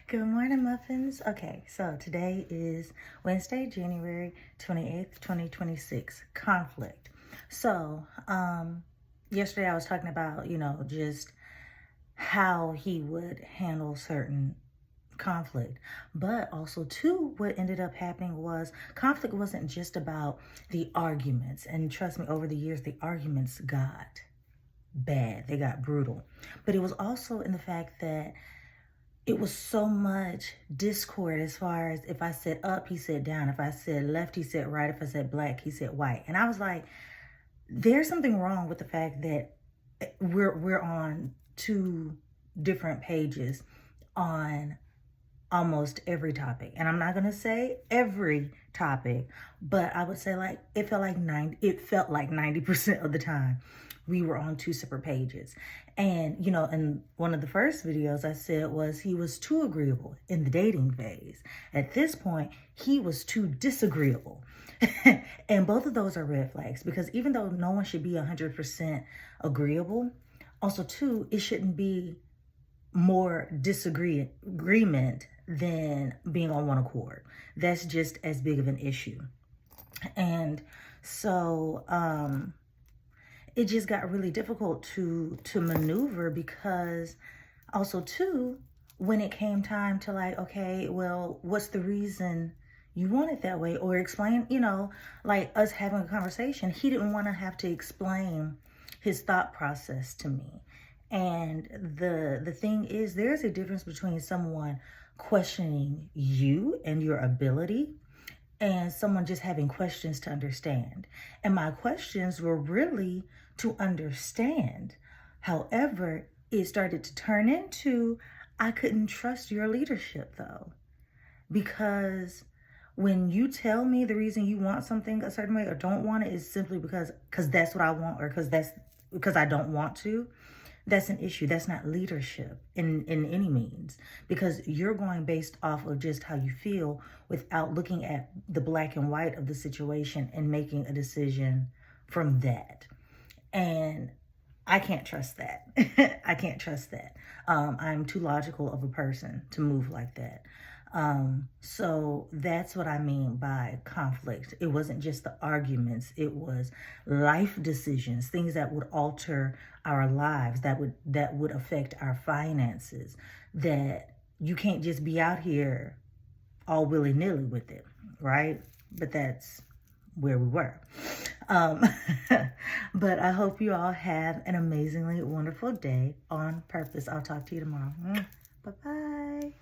Good morning, muffins. Okay, so today is Wednesday, January 28th, 2026. Conflict. So, yesterday I was talking about, just how he would handle certain conflict. But also, too, what ended up happening was conflict wasn't just about the arguments. And trust me, over the years, the arguments got bad, they got brutal. But it was also in the fact that it was so much discord as far as if I said up, he said down. If I said left, he said right. If I said black, he said white. And I was like, there's something wrong with the fact that we're on two different pages on almost every topic. And I'm not going to say every topic, but I would say like it felt like 90% of the time we were on two separate pages. And in one of the first videos I said was he was too agreeable in the dating phase. At this point, he was too disagreeable. And both of those are red flags, because even though no one should be 100% agreeable, also too, it shouldn't be more disagreement than being on one accord. That's just as big of an issue. And so it just got really difficult to maneuver, because also too, when it came time to like, okay, well, what's the reason you want it that way? Or explain, like us having a conversation, he didn't want to have to explain his thought process to me. And the thing is, there's a difference between someone questioning you and your ability and someone just having questions to understand. And my questions were really to understand. However, it started to turn into, I couldn't trust your leadership though. Because when you tell me the reason you want something a certain way or don't want it is simply because that's what I want, or because I don't want to, that's an issue. That's not leadership in any means, because you're going based off of just how you feel without looking at the black and white of the situation and making a decision from that. And I can't trust that. I can't trust that. I'm too logical of a person to move like that. So that's what I mean by conflict. It wasn't just the arguments. It was life decisions, things that would alter our lives, that would affect our finances, that you can't just be out here all willy-nilly with it, right? But that's where we were. But I hope you all have an amazingly wonderful day on purpose. I'll talk to you tomorrow. Bye-bye.